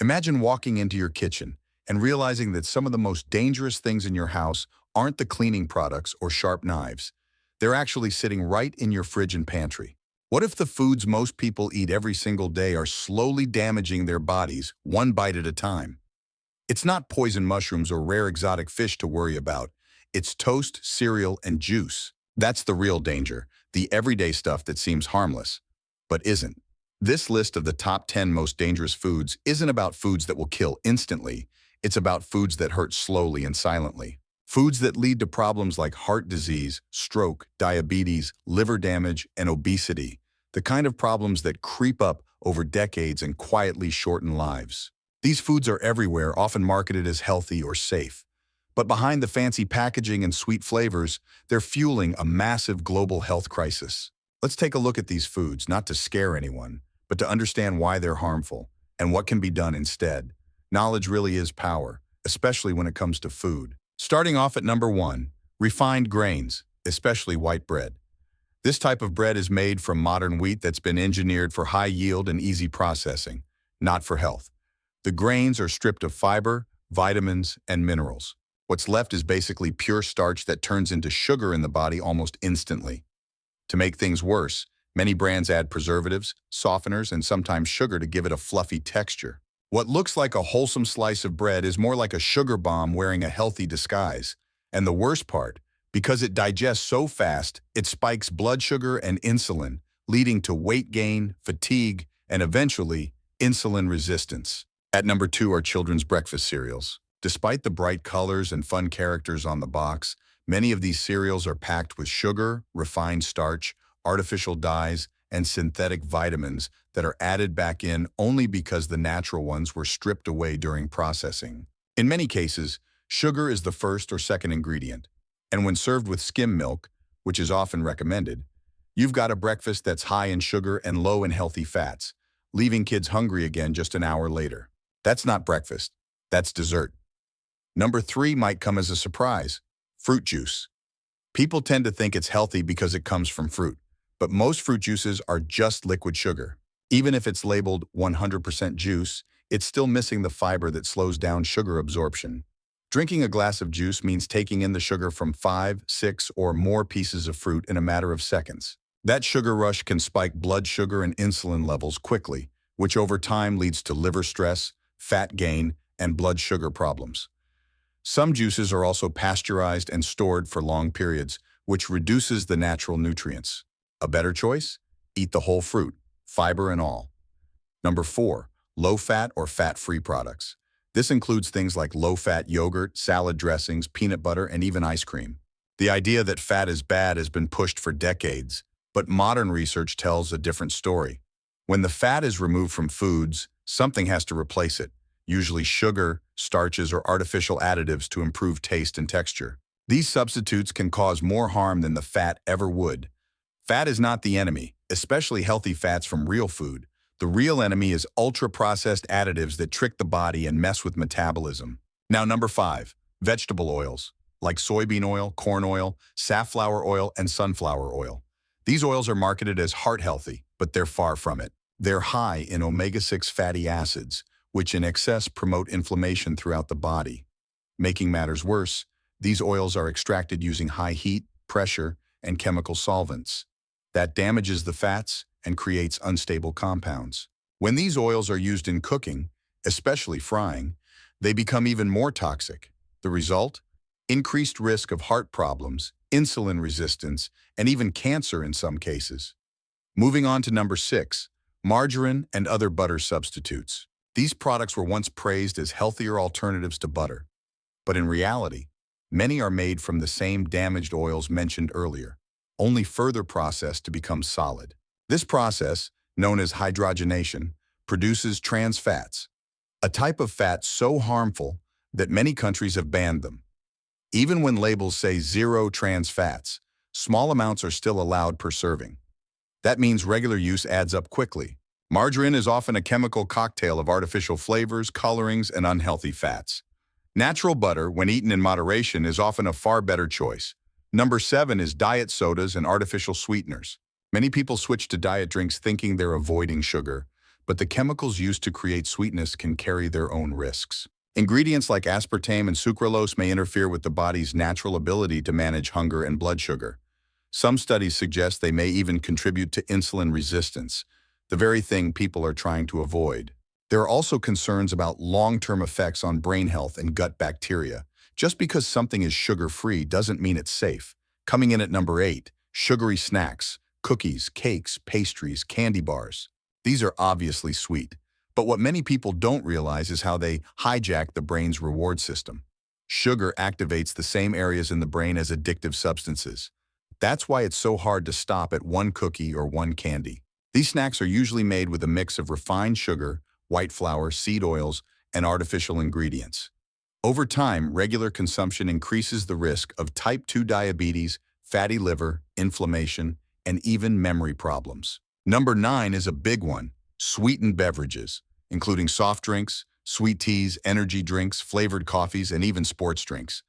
Imagine walking into your kitchen and realizing that some of the most dangerous things in your house aren't the cleaning products or sharp knives. They're actually sitting right in your fridge and pantry. What if the foods most people eat every single day are slowly damaging their bodies, one bite at a time? It's not poison mushrooms or rare exotic fish to worry about. It's toast, cereal, and juice. That's the real danger, the everyday stuff that seems harmless, but isn't. This list of the top 10 most dangerous foods isn't about foods that will kill instantly. It's about foods that hurt slowly and silently. Foods that lead to problems like heart disease, stroke, diabetes, liver damage, and obesity. The kind of problems that creep up over decades and quietly shorten lives. These foods are everywhere, often marketed as healthy or safe. But behind the fancy packaging and sweet flavors, they're fueling a massive global health crisis. Let's take a look at these foods, not to scare anyone, but to understand why they're harmful and what can be done instead. Knowledge really is power, especially when it comes to food. Starting off at number 1, refined grains, especially white bread. This type of bread is made from modern wheat that's been engineered for high yield and easy processing, not for health. The grains are stripped of fiber, vitamins, and minerals. What's left is basically pure starch that turns into sugar in the body almost instantly. To make things worse, many brands add preservatives, softeners, and sometimes sugar to give it a fluffy texture. What looks like a wholesome slice of bread is more like a sugar bomb wearing a healthy disguise. And the worst part, because it digests so fast, it spikes blood sugar and insulin, leading to weight gain, fatigue, and eventually, insulin resistance. At number 2 are children's breakfast cereals. Despite the bright colors and fun characters on the box, many of these cereals are packed with sugar, refined starch, artificial dyes, and synthetic vitamins that are added back in only because the natural ones were stripped away during processing. In many cases, sugar is the first or second ingredient, and when served with skim milk, which is often recommended, you've got a breakfast that's high in sugar and low in healthy fats, leaving kids hungry again just an hour later. That's not breakfast, that's dessert. Number 3 might come as a surprise: fruit juice. People tend to think it's healthy because it comes from fruit, but most fruit juices are just liquid sugar. Even if it's labeled 100% juice, it's still missing the fiber that slows down sugar absorption. Drinking a glass of juice means taking in the sugar from 5, 6, or more pieces of fruit in a matter of seconds. That sugar rush can spike blood sugar and insulin levels quickly, which over time leads to liver stress, fat gain, and blood sugar problems. Some juices are also pasteurized and stored for long periods, which reduces the natural nutrients. A better choice? Eat the whole fruit, fiber and all. Number 4, low-fat or fat-free products. This includes things like low-fat yogurt, salad dressings, peanut butter, and even ice cream. The idea that fat is bad has been pushed for decades, but modern research tells a different story. When the fat is removed from foods, something has to replace it, usually sugar, starches, or artificial additives to improve taste and texture. These substitutes can cause more harm than the fat ever would. Fat is not the enemy, especially healthy fats from real food. The real enemy is ultra-processed additives that trick the body and mess with metabolism. Now, number 5, vegetable oils, like soybean oil, corn oil, safflower oil, and sunflower oil. These oils are marketed as heart-healthy, but they're far from it. They're high in omega-6 fatty acids, which in excess promote inflammation throughout the body. Making matters worse, these oils are extracted using high heat, pressure, and chemical solvents. That damages the fats and creates unstable compounds. When these oils are used in cooking, especially frying, they become even more toxic. The result? Increased risk of heart problems, insulin resistance, and even cancer in some cases. Moving on to number 6, margarine and other butter substitutes. These products were once praised as healthier alternatives to butter. But in reality, many are made from the same damaged oils mentioned earlier, only further processed to become solid. This process, known as hydrogenation, produces trans fats, a type of fat so harmful that many countries have banned them. Even when labels say 0 trans fats, small amounts are still allowed per serving. That means regular use adds up quickly. Margarine is often a chemical cocktail of artificial flavors, colorings, and unhealthy fats. Natural butter, when eaten in moderation, is often a far better choice. Number 7 is diet sodas and artificial sweeteners. Many people switch to diet drinks thinking they're avoiding sugar, but the chemicals used to create sweetness can carry their own risks. Ingredients like aspartame and sucralose may interfere with the body's natural ability to manage hunger and blood sugar. Some studies suggest they may even contribute to insulin resistance, the very thing people are trying to avoid. There are also concerns about long-term effects on brain health and gut bacteria. Just because something is sugar-free doesn't mean it's safe. Coming in at number 8, sugary snacks, cookies, cakes, pastries, candy bars. These are obviously sweet. But what many people don't realize is how they hijack the brain's reward system. Sugar activates the same areas in the brain as addictive substances. That's why it's so hard to stop at one cookie or one candy. These snacks are usually made with a mix of refined sugar, white flour, seed oils, and artificial ingredients. Over time, regular consumption increases the risk of type 2 diabetes, fatty liver, inflammation, and even memory problems. Number 9 is a big one. Sweetened beverages, including soft drinks, sweet teas, energy drinks, flavored coffees, and even sports drinks.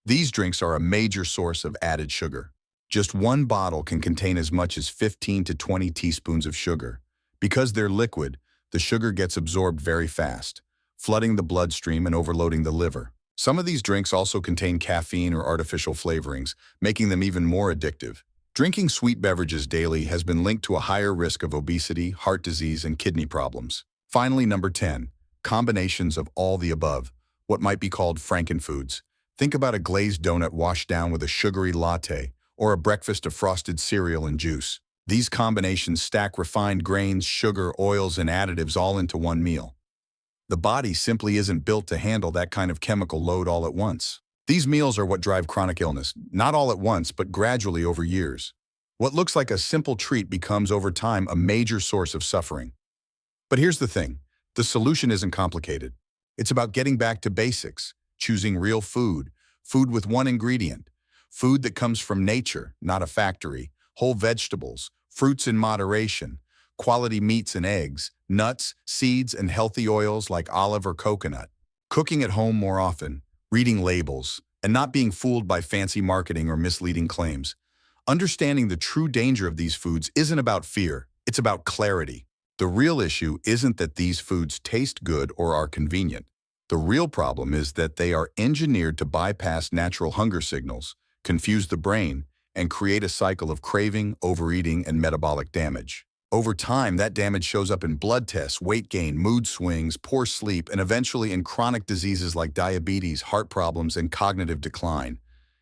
These drinks are a major source of added sugar. Just one bottle can contain as much as 15 to 20 teaspoons of sugar. Because they're liquid, the sugar gets absorbed very fast, flooding the bloodstream and overloading the liver. Some of these drinks also contain caffeine or artificial flavorings, making them even more addictive. Drinking sweet beverages daily has been linked to a higher risk of obesity, heart disease, and kidney problems. Finally, number 10, combinations of all the above, what might be called frankenfoods. Think about a glazed donut washed down with a sugary latte, or a breakfast of frosted cereal and juice. These combinations stack refined grains, sugar, oils, and additives all into one meal. The body simply isn't built to handle that kind of chemical load all at once. These meals are what drive chronic illness, not all at once, but gradually over years. What looks like a simple treat becomes over time a major source of suffering. But here's the thing, the solution isn't complicated. It's about getting back to basics, choosing real food, food with one ingredient, food that comes from nature, not a factory, whole vegetables, fruits in moderation, quality meats and eggs, nuts, seeds, and healthy oils like olive or coconut. Cooking at home more often, reading labels, and not being fooled by fancy marketing or misleading claims. Understanding the true danger of these foods isn't about fear, it's about clarity. The real issue isn't that these foods taste good or are convenient. The real problem is that they are engineered to bypass natural hunger signals, confuse the brain, and create a cycle of craving, overeating, and metabolic damage. Over time, that damage shows up in blood tests, weight gain, mood swings, poor sleep, and eventually in chronic diseases like diabetes, heart problems, and cognitive decline.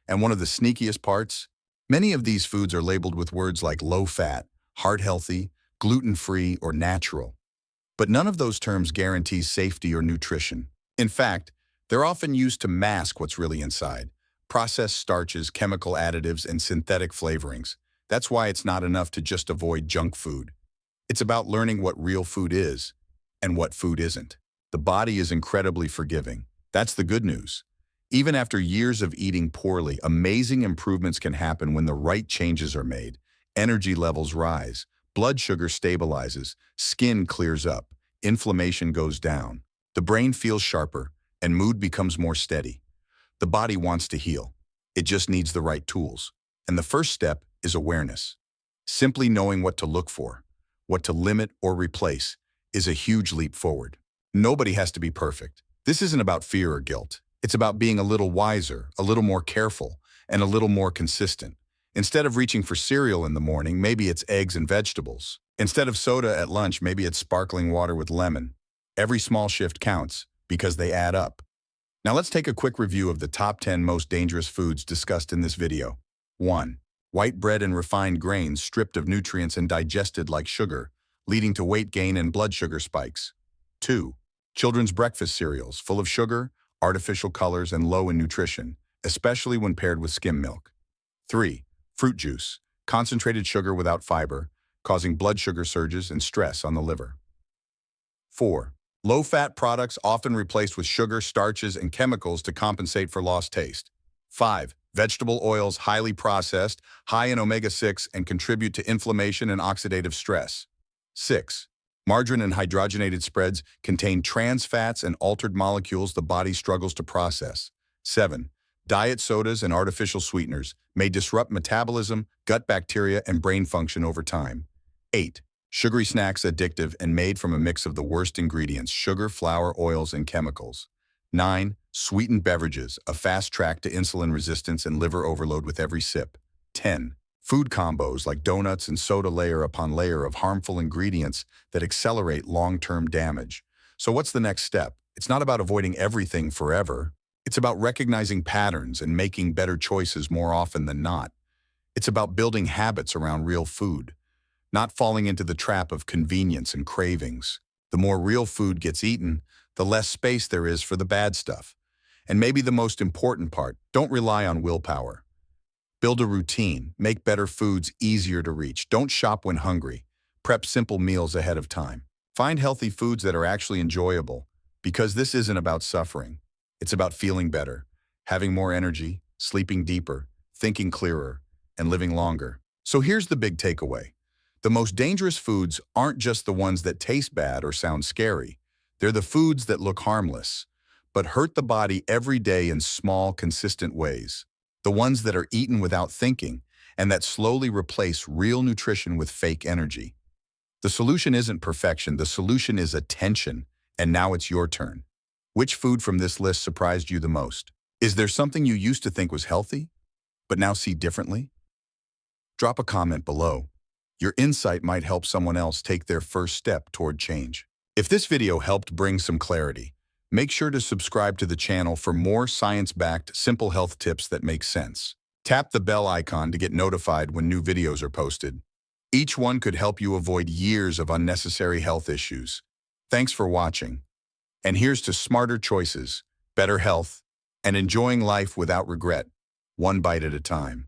And one of the sneakiest parts? Many of these foods are labeled with words like low-fat, heart-healthy, gluten-free, or natural. But none of those terms guarantees safety or nutrition. In fact, they're often used to mask what's really inside. Processed starches, chemical additives, and synthetic flavorings. That's why it's not enough to just avoid junk food. It's about learning what real food is and what food isn't. The body is incredibly forgiving. That's the good news. Even after years of eating poorly, amazing improvements can happen when the right changes are made. Energy levels rise, blood sugar stabilizes, skin clears up, inflammation goes down, the brain feels sharper, and mood becomes more steady. The body wants to heal. It just needs the right tools. And the first step is awareness. Simply knowing what to look for, what to limit or replace, is a huge leap forward. Nobody has to be perfect. This isn't about fear or guilt. It's about being a little wiser, a little more careful, and a little more consistent. Instead of reaching for cereal in the morning, maybe it's eggs and vegetables. Instead of soda at lunch, maybe it's sparkling water with lemon. Every small shift counts because they add up. Now let's take a quick review of the top 10 most dangerous foods discussed in this video. 1. White bread and refined grains stripped of nutrients and digested like sugar, leading to weight gain and blood sugar spikes. 2. Children's breakfast cereals full of sugar, artificial colors, and low in nutrition, especially when paired with skim milk. 3. Fruit juice, concentrated sugar without fiber, causing blood sugar surges and stress on the liver. 4. Low-fat products often replaced with sugar, starches, and chemicals to compensate for lost taste. 5. Vegetable oils highly processed, high in omega-6, and contribute to inflammation and oxidative stress. 6. Margarine and hydrogenated spreads contain trans fats and altered molecules the body struggles to process. 7. Diet sodas and artificial sweeteners may disrupt metabolism, gut bacteria, and brain function over time. 8. Sugary snacks addictive and made from a mix of the worst ingredients: sugar, flour, oils, and chemicals. 9. Sweetened beverages, a fast track to insulin resistance and liver overload with every sip. 10. Food combos like donuts and soda, layer upon layer of harmful ingredients that accelerate long-term damage. So what's the next step? It's not about avoiding everything forever. It's about recognizing patterns and making better choices more often than not. It's about building habits around real food, not falling into the trap of convenience and cravings. The more real food gets eaten, the less space there is for the bad stuff. And maybe the most important part, don't rely on willpower. Build a routine, make better foods easier to reach. Don't shop when hungry. Prep simple meals ahead of time. Find healthy foods that are actually enjoyable, because this isn't about suffering. It's about feeling better, having more energy, sleeping deeper, thinking clearer, and living longer. So here's the big takeaway. The most dangerous foods aren't just the ones that taste bad or sound scary. They're the foods that look harmless, but hurt the body every day in small, consistent ways. The ones that are eaten without thinking and that slowly replace real nutrition with fake energy. The solution isn't perfection, the solution is attention, and now it's your turn. Which food from this list surprised you the most? Is there something you used to think was healthy, but now see differently? Drop a comment below. Your insight might help someone else take their first step toward change. If this video helped bring some clarity, make sure to subscribe to the channel for more science-backed, simple health tips that make sense. Tap the bell icon to get notified when new videos are posted. Each one could help you avoid years of unnecessary health issues. Thanks for watching. And here's to smarter choices, better health, and enjoying life without regret, one bite at a time.